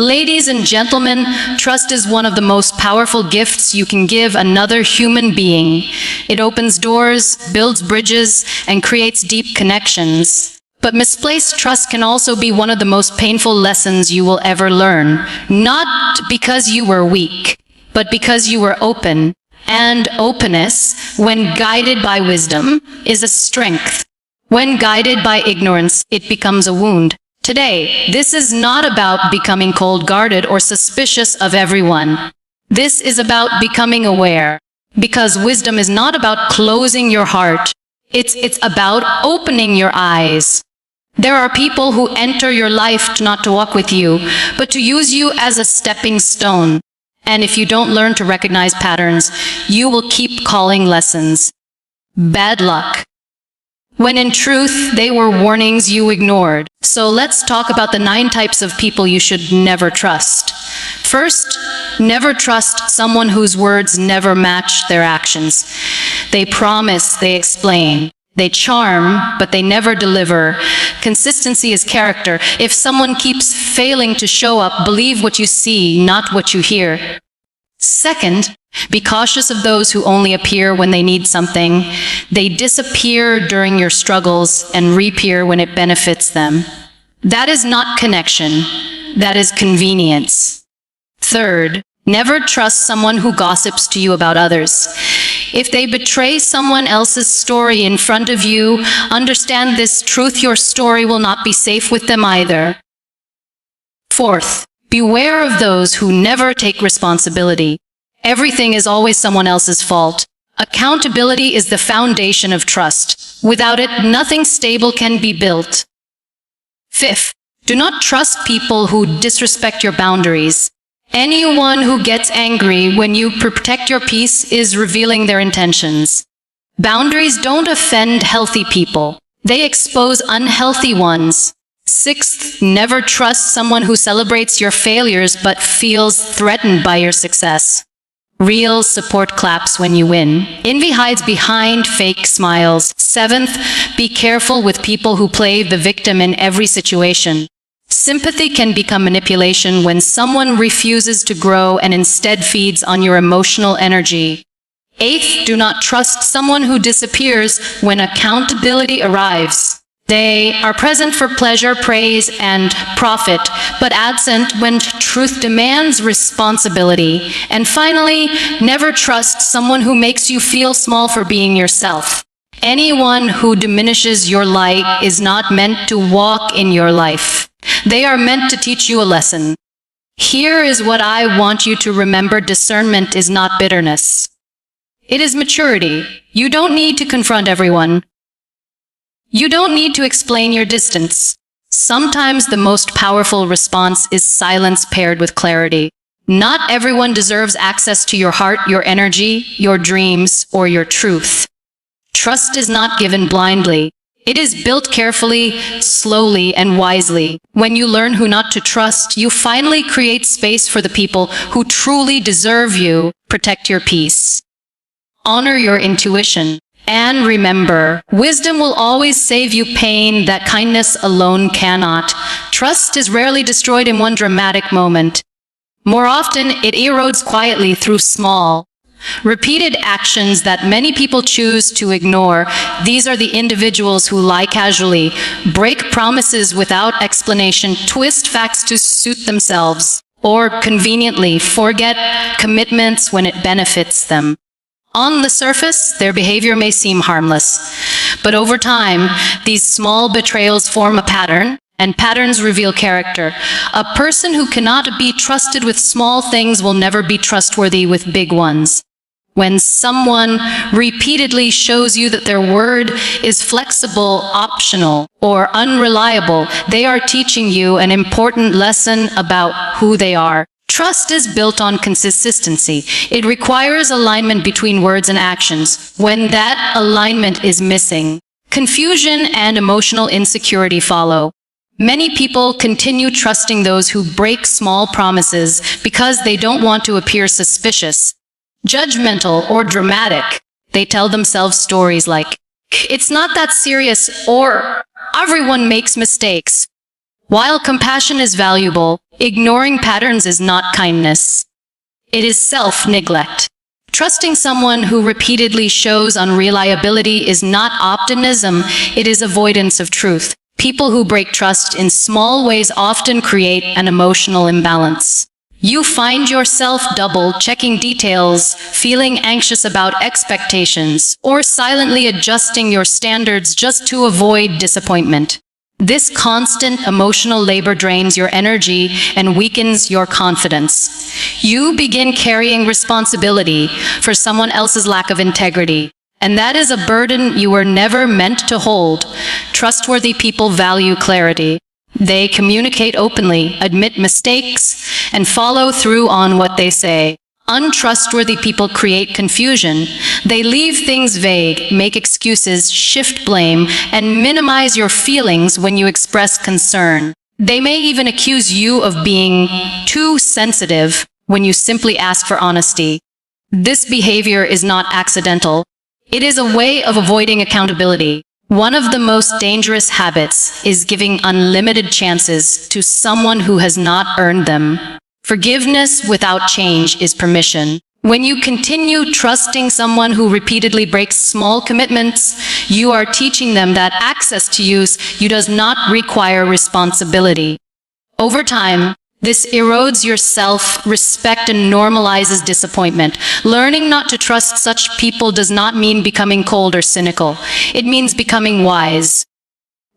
Ladies and gentlemen, trust is one of the most powerful gifts you can give another human being. It opens doors, builds bridges, and creates deep connections. But misplaced trust can also be one of the most painful lessons you will ever learn. Not because you were weak, but because you were open. And openness, when guided by wisdom, is a strength. When guided by ignorance, it becomes a wound. Today, this is not about becoming cold-guarded or suspicious of everyone. This is about becoming aware. Because wisdom is not about closing your heart. It's about opening your eyes. There are people who enter your life not to walk with you, but to use you as a stepping stone. And if you don't learn to recognize patterns, you will keep calling lessons bad luck, when in truth, they were warnings you ignored. So let's talk about the 9 types of people you should never trust. First, never trust someone whose words never match their actions. They promise, they explain. They charm, but they never deliver. Consistency is character. If someone keeps failing to show up, believe what you see, not what you hear. Second, be cautious of those who only appear when they need something. They disappear during your struggles and reappear when it benefits them. That is not connection. That is convenience. Third, never trust someone who gossips to you about others. If they betray someone else's story in front of you, understand this truth: your story will not be safe with them either. Fourth, beware of those who never take responsibility. Everything is always someone else's fault. Accountability is the foundation of trust. Without it, nothing stable can be built. Fifth, do not trust people who disrespect your boundaries. Anyone who gets angry when you protect your peace is revealing their intentions. Boundaries don't offend healthy people. They expose unhealthy ones. Sixth, never trust someone who celebrates your failures but feels threatened by your success. Real support claps when you win. Envy hides behind fake smiles. Seventh, be careful with people who play the victim in every situation. Sympathy can become manipulation when someone refuses to grow and instead feeds on your emotional energy. Eighth, do not trust someone who disappears when accountability arrives. They are present for pleasure, praise, and profit, but absent when truth demands responsibility. And finally, never trust someone who makes you feel small for being yourself. Anyone who diminishes your light is not meant to walk in your life. They are meant to teach you a lesson. Here is what I want you to remember: discernment is not bitterness. It is maturity. You don't need to confront everyone. You don't need to explain your distance. Sometimes the most powerful response is silence paired with clarity. Not everyone deserves access to your heart, your energy, your dreams, or your truth. Trust is not given blindly. It is built carefully, slowly, and wisely. When you learn who not to trust, you finally create space for the people who truly deserve you. Protect your peace. Honor your intuition. And remember, wisdom will always save you pain that kindness alone cannot. Trust is rarely destroyed in one dramatic moment. More often, it erodes quietly through small, repeated actions that many people choose to ignore. These are the individuals who lie casually, break promises without explanation, twist facts to suit themselves, or conveniently forget commitments when it benefits them. On the surface, their behavior may seem harmless, but over time, these small betrayals form a pattern, and patterns reveal character. A person who cannot be trusted with small things will never be trustworthy with big ones. When someone repeatedly shows you that their word is flexible, optional, or unreliable, they are teaching you an important lesson about who they are. Trust is built on consistency. It requires alignment between words and actions. When that alignment is missing, confusion and emotional insecurity follow. Many people continue trusting those who break small promises because they don't want to appear suspicious, judgmental, or dramatic. They tell themselves stories like, "It's not that serious," or "Everyone makes mistakes." While compassion is valuable, Ignoring patterns is not kindness. It is self-neglect. Trusting someone who repeatedly shows unreliability is not optimism, it is avoidance of truth. People who break trust in small ways often create an emotional imbalance. You find yourself double-checking details, feeling anxious about expectations, or silently adjusting your standards just to avoid disappointment. This constant emotional labor drains your energy and weakens your confidence. You begin carrying responsibility for someone else's lack of integrity, and that is a burden you were never meant to hold. Trustworthy people value clarity. They communicate openly, admit mistakes, and follow through on what they say. Untrustworthy people create confusion. They leave things vague, make excuses, shift blame, and minimize your feelings when you express concern. They may even accuse you of being too sensitive when you simply ask for honesty. This behavior is not accidental. It is a way of avoiding accountability. One of the most dangerous habits is giving unlimited chances to someone who has not earned them. Forgiveness without change is permission. When you continue trusting someone who repeatedly breaks small commitments, you are teaching them that access to you does not require responsibility. Over time, this erodes your self-respect and normalizes disappointment. Learning not to trust such people does not mean becoming cold or cynical. It means becoming wise.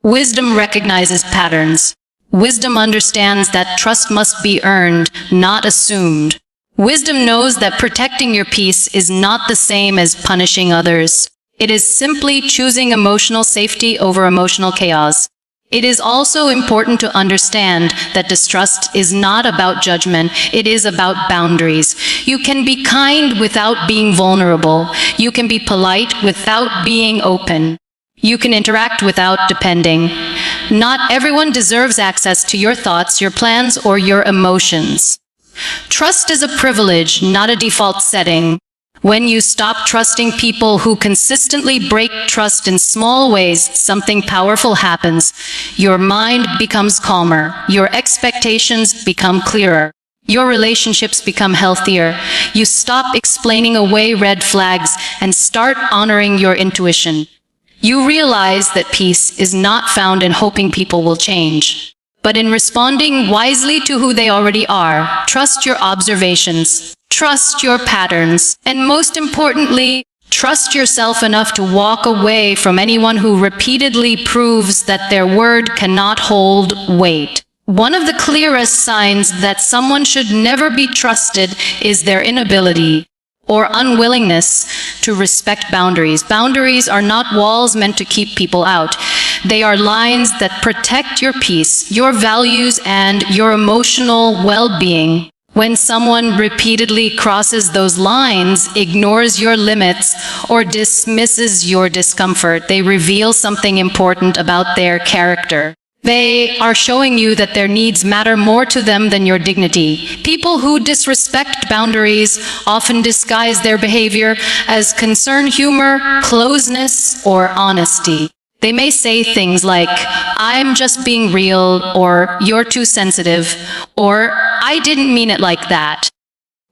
Wisdom recognizes patterns. Wisdom understands that trust must be earned, not assumed. Wisdom knows that protecting your peace is not the same as punishing others. It is simply choosing emotional safety over emotional chaos. It is also important to understand that distrust is not about judgment, it is about boundaries. You can be kind without being vulnerable. You can be polite without being open. You can interact without depending. Not everyone deserves access to your thoughts, your plans, or your emotions. Trust is a privilege, not a default setting. When you stop trusting people who consistently break trust in small ways, something powerful happens. Your mind becomes calmer. Your expectations become clearer. Your relationships become healthier. You stop explaining away red flags and start honoring your intuition. You realize that peace is not found in hoping people will change, but in responding wisely to who they already are. Trust your observations. Trust your patterns, and most importantly, trust yourself enough to walk away from anyone who repeatedly proves that their word cannot hold weight. One of the clearest signs that someone should never be trusted is their inability or unwillingness to respect boundaries. Boundaries are not walls meant to keep people out. They are lines that protect your peace, your values, and your emotional well-being. When someone repeatedly crosses those lines, ignores your limits, or dismisses your discomfort, they reveal something important about their character. They are showing you that their needs matter more to them than your dignity. People who disrespect boundaries often disguise their behavior as concern, humor, closeness, or honesty. They may say things like, "I'm just being real," or "You're too sensitive," or "I didn't mean it like that."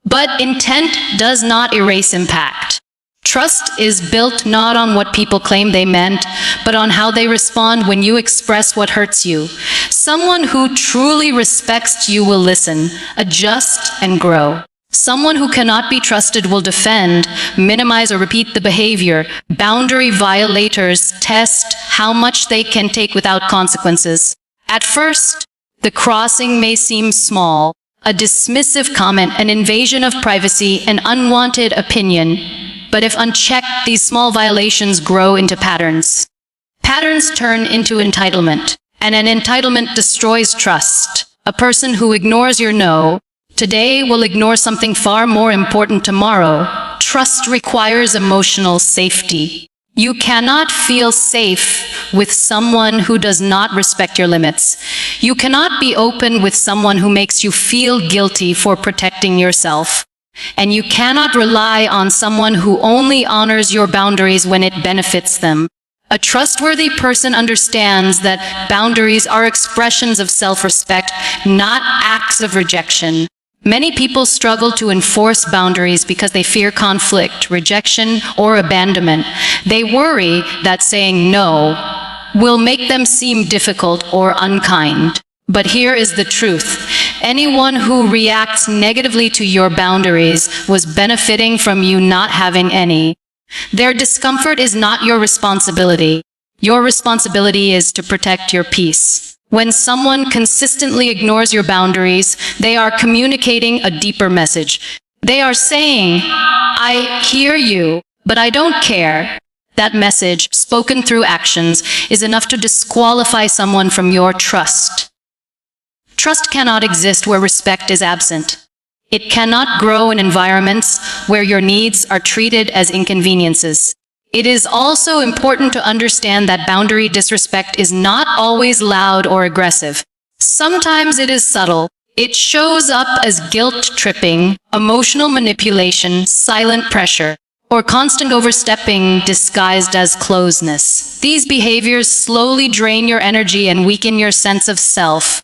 But intent does not erase impact. Trust is built not on what people claim they meant, but on how they respond when you express what hurts you. Someone who truly respects you will listen, adjust, and grow. Someone who cannot be trusted will defend, minimize, or repeat the behavior. Boundary violators test how much they can take without consequences. At first, the crossing may seem small, a dismissive comment, an invasion of privacy, an unwanted opinion. But if unchecked, these small violations grow into patterns. Patterns turn into entitlement, and an entitlement destroys trust. A person who ignores your no today will ignore something far more important tomorrow. Trust requires emotional safety. You cannot feel safe with someone who does not respect your limits. You cannot be open with someone who makes you feel guilty for protecting yourself. And you cannot rely on someone who only honors your boundaries when it benefits them. A trustworthy person understands that boundaries are expressions of self-respect, not acts of rejection. Many people struggle to enforce boundaries because they fear conflict, rejection, or abandonment. They worry that saying no will make them seem difficult or unkind. But here is the truth. Anyone who reacts negatively to your boundaries was benefiting from you not having any. Their discomfort is not your responsibility. Your responsibility is to protect your peace. When someone consistently ignores your boundaries, they are communicating a deeper message. They are saying, "I hear you, but I don't care." That message, spoken through actions, is enough to disqualify someone from your trust. Trust cannot exist where respect is absent. It cannot grow in environments where your needs are treated as inconveniences. It is also important to understand that boundary disrespect is not always loud or aggressive. Sometimes it is subtle. It shows up as guilt-tripping, emotional manipulation, silent pressure, or constant overstepping disguised as closeness. These behaviors slowly drain your energy and weaken your sense of self.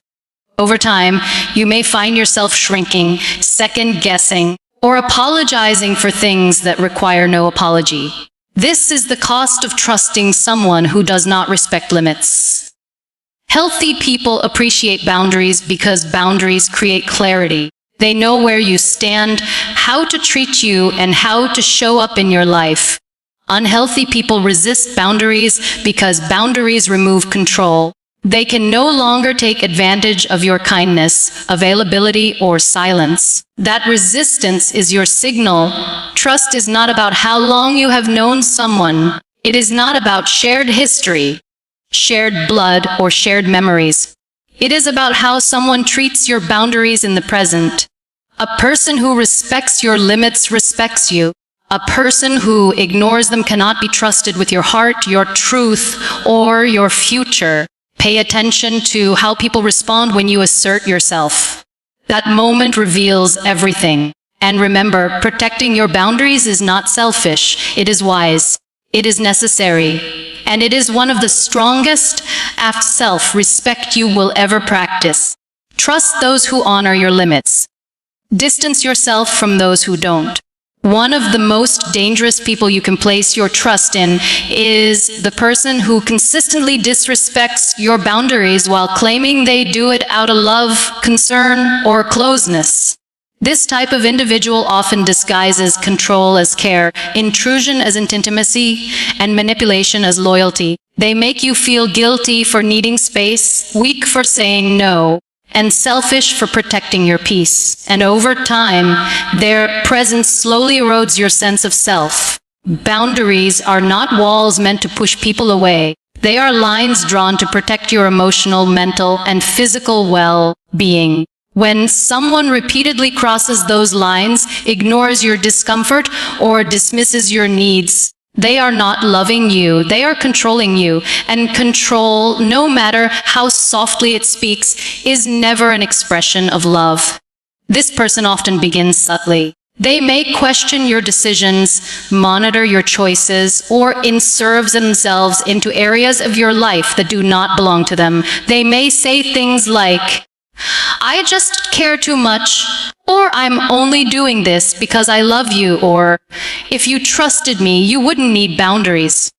Over time, you may find yourself shrinking, second-guessing, or apologizing for things that require no apology. This is the cost of trusting someone who does not respect limits. Healthy people appreciate boundaries because boundaries create clarity. They know where you stand, how to treat you, and how to show up in your life. Unhealthy people resist boundaries because boundaries remove control. They can no longer take advantage of your kindness, availability, or silence. That resistance is your signal. Trust is not about how long you have known someone. It is not about shared history, shared blood, or shared memories. It is about how someone treats your boundaries in the present. A person who respects your limits respects you. A person who ignores them cannot be trusted with your heart, your truth, or your future. Pay attention to how people respond when you assert yourself. That moment reveals everything. And remember, protecting your boundaries is not selfish. It is wise. It is necessary. And it is one of the strongest acts of self-respect you will ever practice. Trust those who honor your limits. Distance yourself from those who don't. One of the most dangerous people you can place your trust in is the person who consistently disrespects your boundaries while claiming they do it out of love, concern, or closeness. This type of individual often disguises control as care, intrusion as intimacy, and manipulation as loyalty. They make you feel guilty for needing space, weak for saying no, and selfish for protecting your peace. And over time, their presence slowly erodes your sense of self. Boundaries are not walls meant to push people away. They are lines drawn to protect your emotional, mental, and physical well-being. When someone repeatedly crosses those lines, ignores your discomfort, or dismisses your needs, they are not loving you, they are controlling you, and control, no matter how softly it speaks, is never an expression of love. This person often begins subtly. They may question your decisions, monitor your choices, or insert themselves into areas of your life that do not belong to them. They may say things like, "I just care too much," or "I'm only doing this because I love you," or "If you trusted me, you wouldn't need boundaries."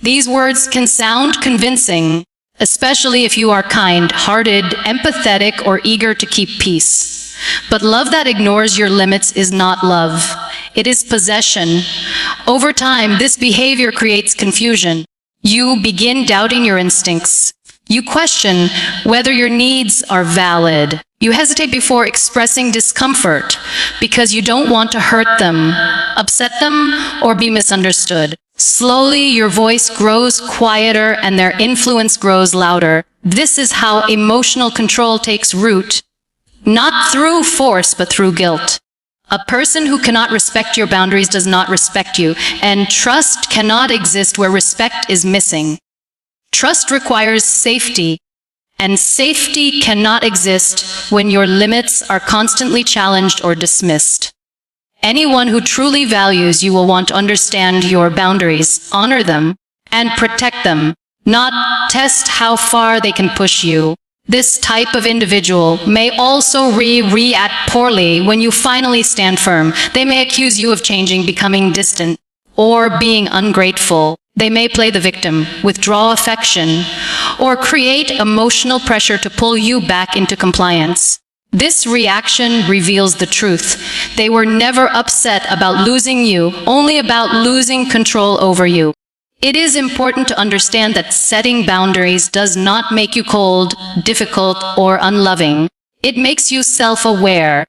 These words can sound convincing, especially if you are kind-hearted, empathetic, or eager to keep peace. But love that ignores your limits is not love. It is possession. Over time, this behavior creates confusion. You begin doubting your instincts. You question whether your needs are valid. You hesitate before expressing discomfort because you don't want to hurt them, upset them, or be misunderstood. Slowly, your voice grows quieter and their influence grows louder. This is how emotional control takes root, not through force, but through guilt. A person who cannot respect your boundaries does not respect you, and trust cannot exist where respect is missing. Trust requires safety, and safety cannot exist when your limits are constantly challenged or dismissed. Anyone who truly values you will want to understand your boundaries, honor them, and protect them, not test how far they can push you. This type of individual may also react poorly when you finally stand firm. They may accuse you of changing, becoming distant, or being ungrateful. They may play the victim, withdraw affection, or create emotional pressure to pull you back into compliance. This reaction reveals the truth. They were never upset about losing you, only about losing control over you. It is important to understand that setting boundaries does not make you cold, difficult, or unloving. It makes you self-aware.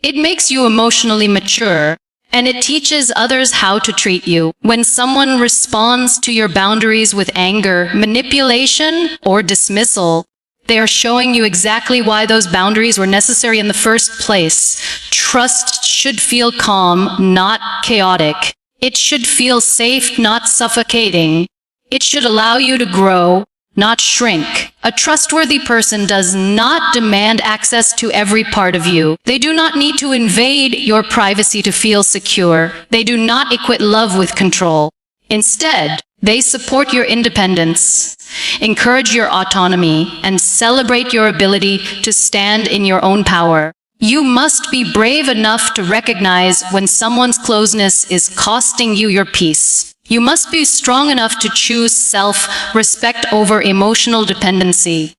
It makes you emotionally mature, and it teaches others how to treat you. When someone responds to your boundaries with anger, manipulation, or dismissal, they are showing you exactly why those boundaries were necessary in the first place. Trust should feel calm, not chaotic. It should feel safe, not suffocating. It should allow you to grow, not shrink. A trustworthy person does not demand access to every part of you. They do not need to invade your privacy to feel secure. They do not equate love with control. Instead, they support your independence, encourage your autonomy, and celebrate your ability to stand in your own power. You must be brave enough to recognize when someone's closeness is costing you your peace. You must be strong enough to choose self-respect over emotional dependency.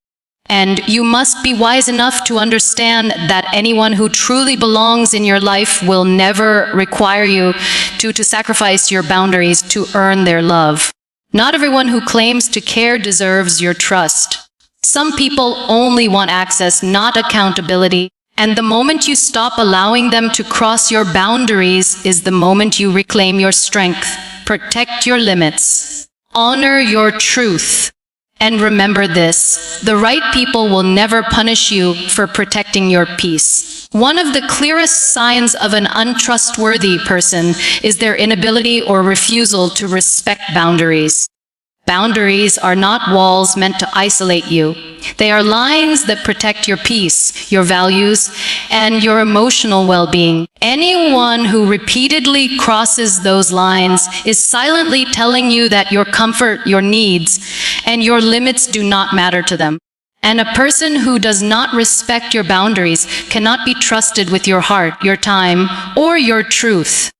And you must be wise enough to understand that anyone who truly belongs in your life will never require you to sacrifice your boundaries to earn their love. Not everyone who claims to care deserves your trust. Some people only want access, not accountability. And the moment you stop allowing them to cross your boundaries is the moment you reclaim your strength. Protect your limits. Honor your truth. And remember this, the right people will never punish you for protecting your peace. One of the clearest signs of an untrustworthy person is their inability or refusal to respect boundaries. Boundaries are not walls meant to isolate you. They are lines that protect your peace, your values, and your emotional well-being. Anyone who repeatedly crosses those lines is silently telling you that your comfort, your needs, and your limits do not matter to them. And a person who does not respect your boundaries cannot be trusted with your heart, your time, or your truth.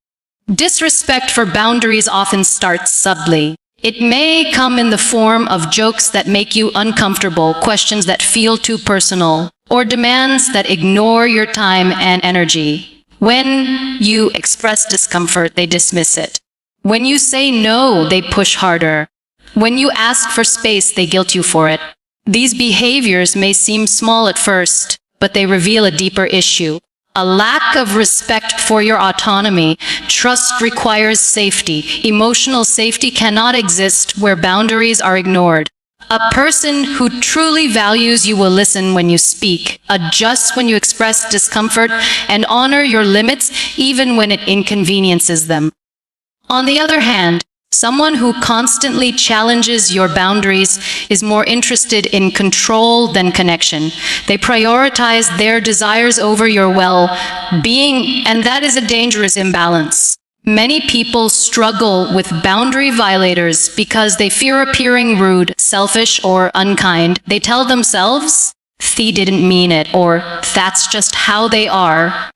Disrespect for boundaries often starts subtly. It may come in the form of jokes that make you uncomfortable, questions that feel too personal, or demands that ignore your time and energy. When you express discomfort, they dismiss it. When you say no, they push harder. When you ask for space, they guilt you for it. These behaviors may seem small at first, but they reveal a deeper issue. A lack of respect for your autonomy. Trust requires safety. Emotional safety cannot exist where boundaries are ignored. A person who truly values you will listen when you speak, adjust when you express discomfort, and honor your limits even when it inconveniences them. On the other hand, someone who constantly challenges your boundaries is more interested in control than connection. They prioritize their desires over your well-being, and that is a dangerous imbalance. Many people struggle with boundary violators because they fear appearing rude, selfish, or unkind. They tell themselves, "They didn't mean it," or "That's just how they are."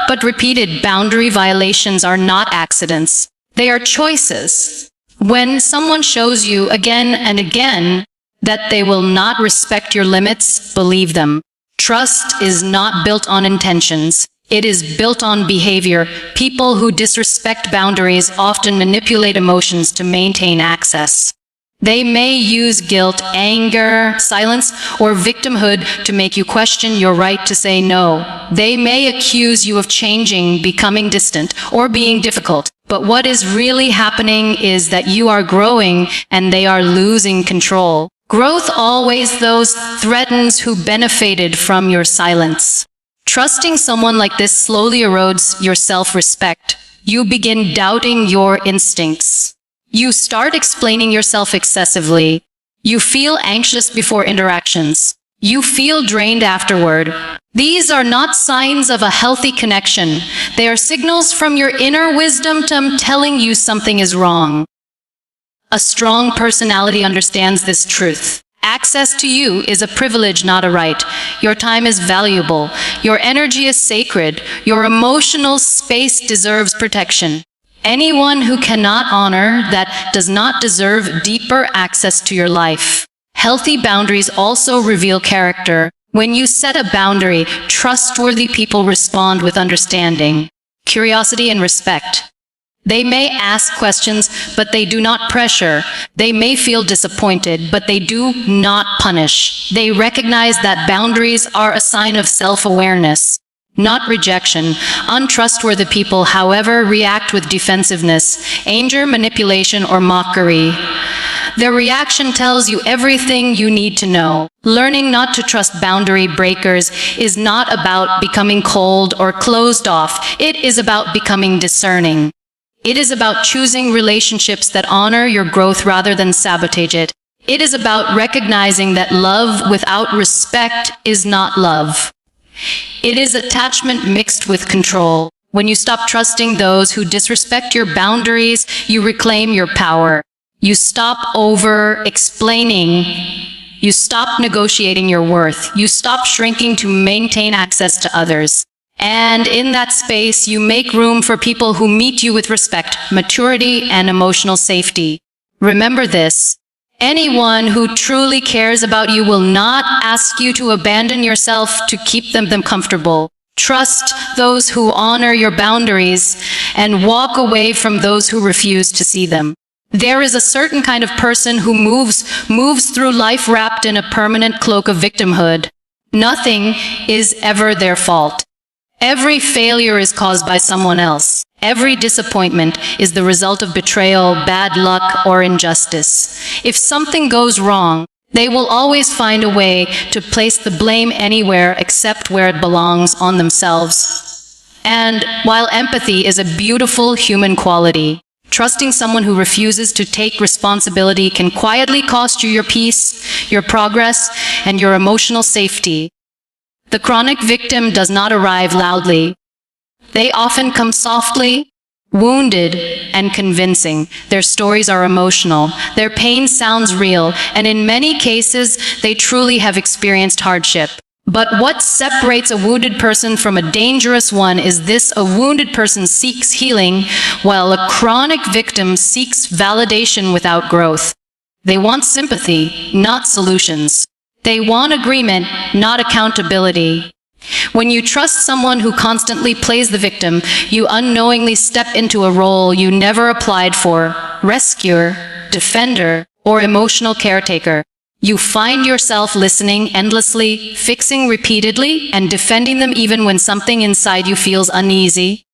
But repeated boundary violations are not accidents. They are choices. When someone shows you again and again that they will not respect your limits, believe them. Trust is not built on intentions. It is built on behavior. People who disrespect boundaries often manipulate emotions to maintain access. They may use guilt, anger, silence, or victimhood to make you question your right to say no. They may accuse you of changing, becoming distant, or being difficult. But what is really happening is that you are growing and they are losing control. Growth always those threatens who benefited from your silence. Trusting someone like this slowly erodes your self-respect. You begin doubting your instincts. You start explaining yourself excessively. You feel anxious before interactions. You feel drained afterward. These are not signs of a healthy connection. They are signals from your inner wisdom telling you something is wrong. A strong personality understands this truth. Access to you is a privilege, not a right. Your time is valuable. Your energy is sacred. Your emotional space deserves protection. Anyone who cannot honor that does not deserve deeper access to your life. Healthy boundaries also reveal character. When you set a boundary, trustworthy people respond with understanding, curiosity, and respect. They may ask questions, but they do not pressure. They may feel disappointed, but they do not punish. They recognize that boundaries are a sign of self-awareness, not rejection. Untrustworthy people, however, react with defensiveness, anger, manipulation, or mockery. Their reaction tells you everything you need to know. Learning not to trust boundary breakers is not about becoming cold or closed off. It is about becoming discerning. It is about choosing relationships that honor your growth rather than sabotage it. It is about recognizing that love without respect is not love. It is attachment mixed with control. When you stop trusting those who disrespect your boundaries, you reclaim your power. You stop over-explaining. You stop negotiating your worth. You stop shrinking to maintain access to others. And in that space, you make room for people who meet you with respect, maturity, and emotional safety. Remember this: anyone who truly cares about you will not ask you to abandon yourself to keep them comfortable. Trust those who honor your boundaries and walk away from those who refuse to see them. There is a certain kind of person who moves through life wrapped in a permanent cloak of victimhood. Nothing is ever their fault. Every failure is caused by someone else. Every disappointment is the result of betrayal, bad luck, or injustice. If something goes wrong, they will always find a way to place the blame anywhere except where it belongs, on themselves. And while empathy is a beautiful human quality, trusting someone who refuses to take responsibility can quietly cost you your peace, your progress, and your emotional safety. The chronic victim does not arrive loudly. They often come softly, wounded, and convincing. Their stories are emotional. Their pain sounds real, and in many cases, they truly have experienced hardship. But what separates a wounded person from a dangerous one is this: a wounded person seeks healing, while a chronic victim seeks validation without growth. They want sympathy, not solutions. They want agreement, not accountability. When you trust someone who constantly plays the victim, you unknowingly step into a role you never applied for: rescuer, defender, or emotional caretaker. You find yourself listening endlessly, fixing repeatedly, and defending them even when something inside you feels uneasy.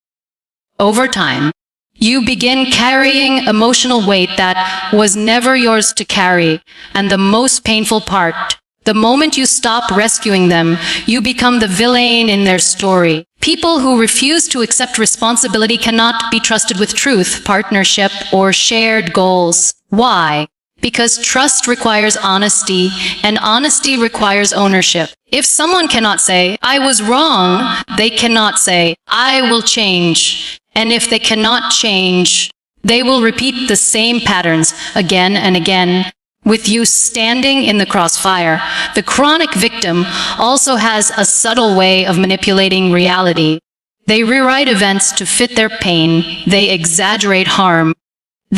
Over time, you begin carrying emotional weight that was never yours to carry, and the most painful part: the moment you stop rescuing them, you become the villain in their story. People who refuse to accept responsibility cannot be trusted with truth, partnership, or shared goals. Why? Because trust requires honesty, and honesty requires ownership. If someone cannot say, "I was wrong," they cannot say, "I will change." And if they cannot change, they will repeat the same patterns again and again, with you standing in the crossfire. The chronic victim also has a subtle way of manipulating reality. They rewrite events to fit their pain. They exaggerate harm.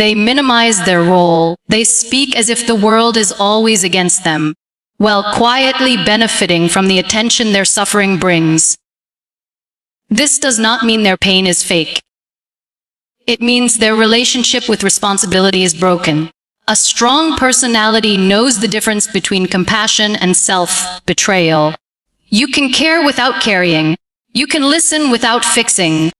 They minimize their role. They speak as if the world is always against them, while quietly benefiting from the attention their suffering brings. This does not mean their pain is fake. It means their relationship with responsibility is broken. A strong personality knows the difference between compassion and self-betrayal. You can care without carrying. You can listen without fixing.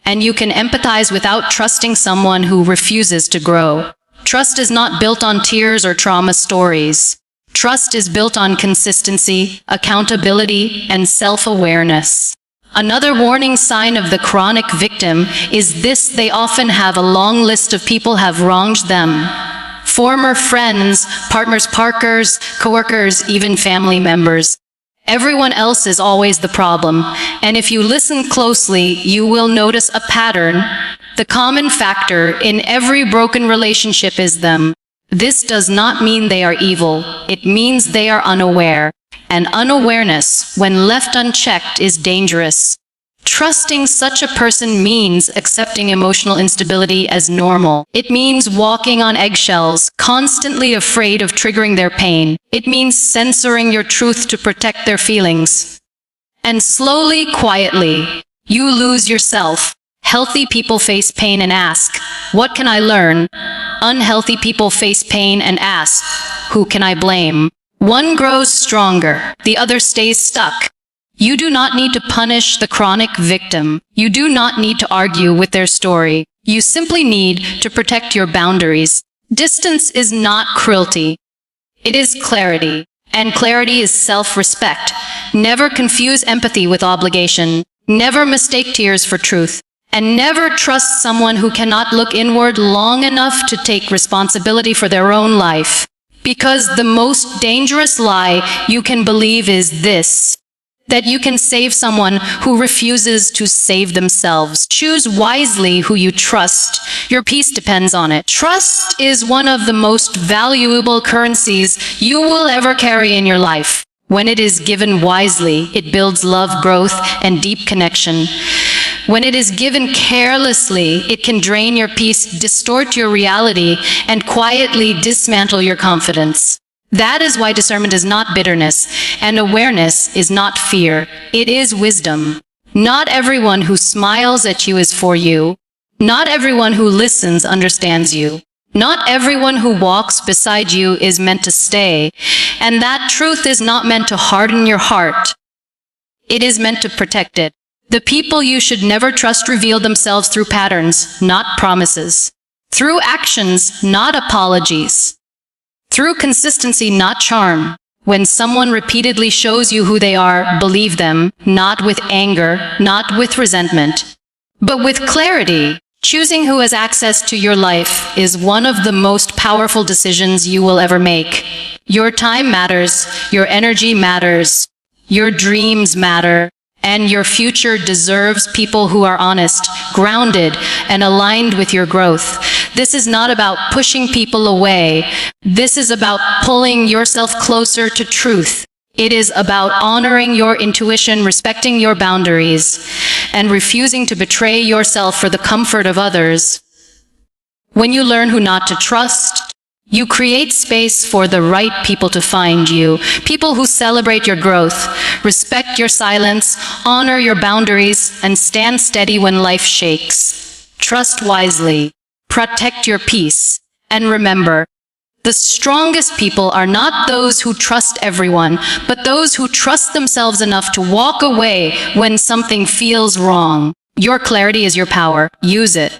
And you can empathize without trusting someone who refuses to grow. Trust is not built on tears or trauma stories. Trust is built on consistency, accountability, and self-awareness. Another warning sign of the chronic victim is this: they often have a long list of people who have wronged them. Former friends, partners, coworkers, even family members. Everyone else is always the problem, and if you listen closely, you will notice a pattern. The common factor in every broken relationship is them. This does not mean they are evil. It means they are unaware. And unawareness, when left unchecked, is dangerous. Trusting such a person means accepting emotional instability as normal. It means walking on eggshells, constantly afraid of triggering their pain. It means censoring your truth to protect their feelings. And slowly, quietly, you lose yourself. Healthy people face pain and ask, "What can I learn?" Unhealthy people face pain and ask, "Who can I blame?" One grows stronger, the other stays stuck. You do not need to punish the chronic victim. You do not need to argue with their story. You simply need to protect your boundaries. Distance is not cruelty. It is clarity. And clarity is self-respect. Never confuse empathy with obligation. Never mistake tears for truth. And never trust someone who cannot look inward long enough to take responsibility for their own life. Because the most dangerous lie you can believe is this: that you can save someone who refuses to save themselves. Choose wisely who you trust. Your peace depends on it. Trust is one of the most valuable currencies you will ever carry in your life. When it is given wisely, it builds love, growth, and deep connection. When it is given carelessly, it can drain your peace, distort your reality, and quietly dismantle your confidence. That is why discernment is not bitterness, and awareness is not fear. It is wisdom. Not everyone who smiles at you is for you. Not everyone who listens understands you. Not everyone who walks beside you is meant to stay. And that truth is not meant to harden your heart. It is meant to protect it. The people you should never trust reveal themselves through patterns, not promises. Through actions, not apologies. Through consistency, not charm. When someone repeatedly shows you who they are, believe them, not with anger, not with resentment, but with clarity. Choosing who has access to your life is one of the most powerful decisions you will ever make. Your time matters, your energy matters, your dreams matter, and your future deserves people who are honest, grounded, and aligned with your growth. This is not about pushing people away. This is about pulling yourself closer to truth. It is about honoring your intuition, respecting your boundaries, and refusing to betray yourself for the comfort of others. When you learn who not to trust, you create space for the right people to find you. People who celebrate your growth, respect your silence, honor your boundaries, and stand steady when life shakes. Trust wisely. Protect your peace. And remember, the strongest people are not those who trust everyone, but those who trust themselves enough to walk away when something feels wrong. Your clarity is your power. Use it.